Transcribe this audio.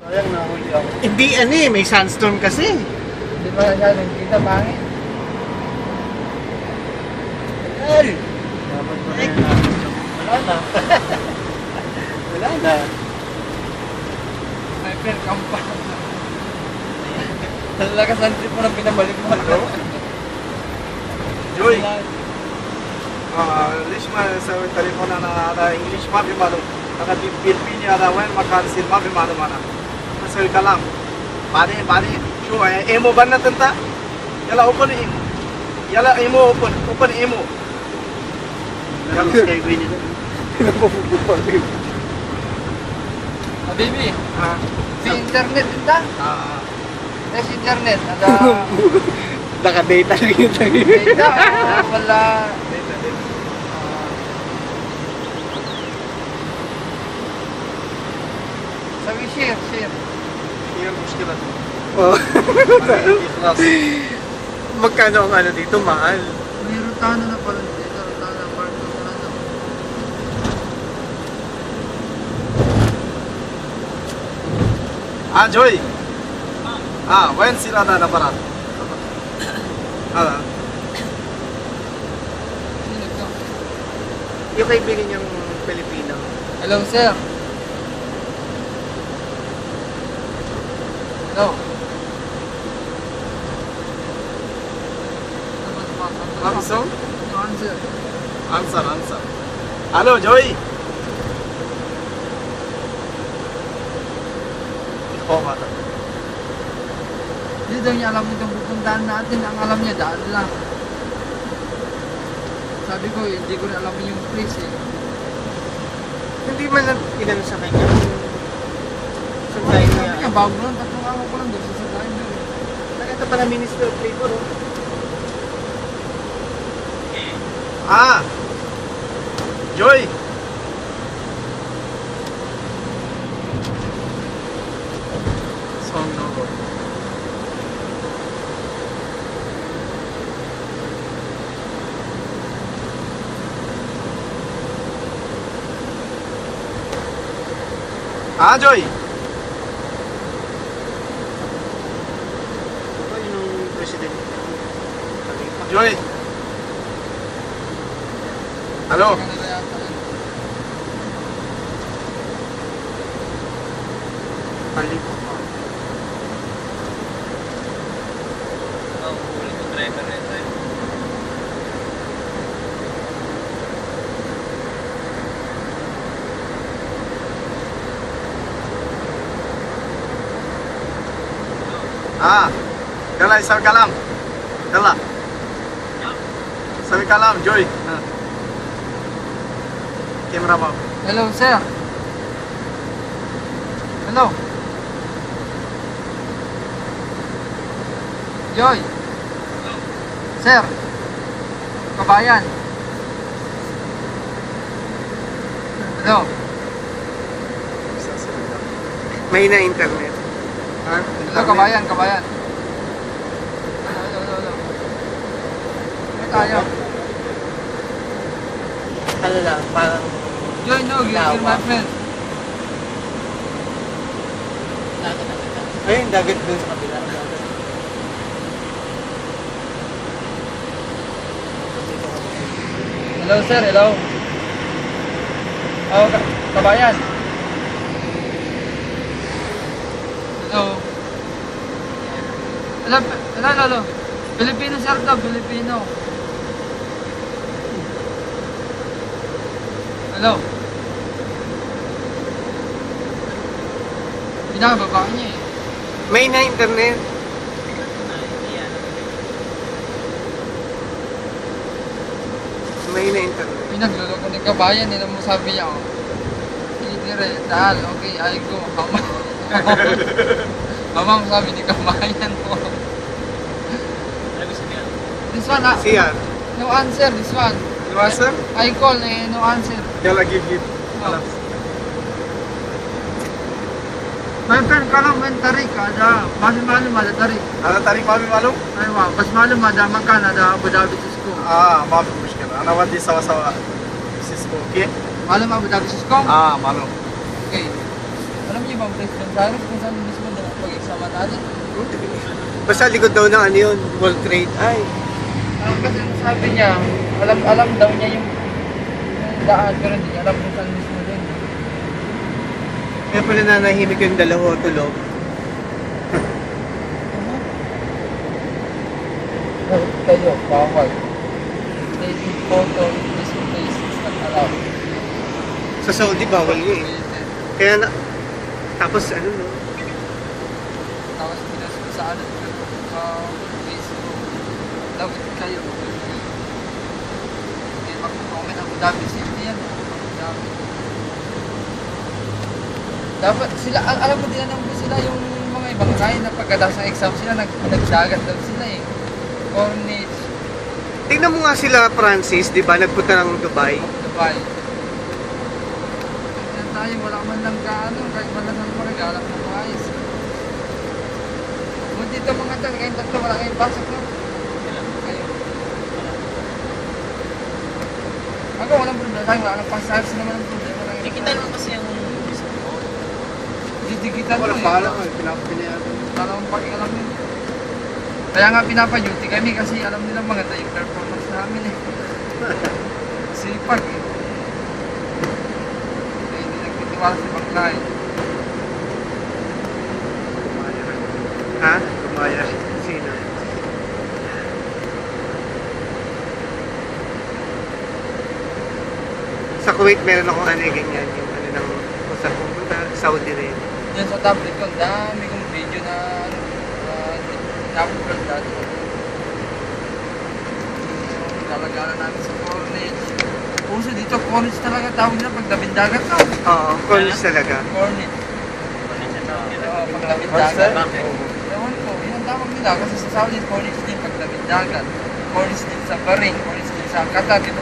Sayang nahuli ako. Hindi may sandstorm kasi. Hindi ba nasyadong kita, pangit? Tagal! Dapat pa rin natin. Wala na. Wala na. Sniper, kampa. Talaga sa trip mo na pinabalik mo. Joy, English में टेलीफोन आना इंग्लिश में भी मालूम अगर फिलिपिनी आना हुआ है मकान सिनेमा भी मालूम आना सही कलाम बारे शो है एमो बनना तंता याला एमो ओपन एमो Kamusta kayo nito? Habibi, हाँ si internet kita. Yes, internet. Ada Naka-data lang yun. data. Wala. Sabi share. ये मुश्किल है Oh. इखलास Magkano ang ano dito? Mahal. May rutano na pala dito. Rutano, park na pala na. हाँ जोई हाँ वैन सिरा ना नपरात हाँ Sino to? Yung kaibigan niyang Pilipino. Hello, sir. Hello. Samsung No answer. Answer hello जोई हो माता Hindi daw niya alam itong pupuntahan natin. Ang alam niya, daan lang. Sabi ko, hindi ko rin alam yung place eh. Hindi man lang inano sa kanya. Saan tayo Sabi niya? niya, bago lang, 3 araw ko lang doon. Sasagayin doon eh. Nakita pala Minister of Labor. Oh. हाँ जोई Song no. हाँ जोई Ito yung president. जोई hello Ganun na yata yun. Palibot. Huli ko driver na ito. हाँ गला सर कलाम गला सभी कलाम जोई हाँ कैमरा बाबू Hello, sir. Hello. Joy. Sir. Kabayan. Hello. May na internet. Hello, kabayan. Hello. May tayo. Ano lang, parang Joy, no, you're my friend. ayun, dagat dun sa kabila. Hello, sir. Hello. Oh, kabayan. Hello. Hello. Filipino, sir, to. Filipino. Hello. Binababa niya eh. May na internet. May na internet. Pinagluloko ni kabayan, nila mo sabi niya, oh. Dire, dahil, okay, I go, mama. Mama mo sabi ni kabayan mo. Ano gusto niya? This one, Siya. no answer, this one. You answer I call, no answer. गला give Oh. My friend, kalau main tarik, ada, masih malam ada tarik. هذا तारीख मालूम Aywa, pas malam ada makan, ada Abu Dhabi Cisco. हाँ ما في مشكلة أنا ودي سوا سيسكو أوكي Malam Abu Dhabi Cisco? हाँ मालूम Okay. Alam niyo mag-break doon sa harap kung saan mismo doon ang pag-exam natin. Basta likod daw ng ano yun, World Trade. Ay, Kasi sabi niya, alam daw niya yung daan, pero hindi niya alam kung saan mismo doon. kaya pala nanahimik yung dalawa tulog. Kayo, bawal. Taking photo in this place is not allowed. Sa Saudi, bawal yun eh. Kaya na, tapos ano no, Tapos pinas ko sa ano, sa Facebook. Dapat kayo. Hindi mag-comment ako. Dapat safety yan. Dapat sila, alam mo din naman sila yung mga ibang kain na pagkatapos ng exam sila, nagdagat daw sila eh. Cornish, tingnan mo nga sila Francis, di ba, nagpunta ng Dubai. Dubai. Yan tayo, wala man lang kaano, kahit man lang ang mga galak ng ayos. Kung dito mga tal, kayong tatlo, wala kayong pasok no? Kayo. Ako, walang problema tayo, wala kang pasok, naman ang problema. Nakikita naman kasi yung isang mo. Didigitan mo Walang eh. bahala ko, pinapapinayaan. Wala akong pakialam yun. Kaya nga pinapa-duty kami kasi alam nila maganda yung performance namin eh. Sipag eh. Kaya hindi nagtitiwala si Baklay. Ha? Kumaya. Sino? Sa Kuwait meron akong ano ganyan, yung ano ng kung saan pumunta, Saudi rin. Diyan sa tablet ko, ang dami kong video na na-upload dati. Lalagalan namin sa Cornish. Puso dito, Cornish talaga tawag nila pag labindagat no? Oo, college talaga. Cornish. Ano siya tawag nila? Oo, pag labindagat. Bakit? Ewan ko, yun ang tawag nila kasi sa Saudi, Cornish din pag labindagat. Cornish din sa Bahrain, Cornish din sa Qatar, di ba?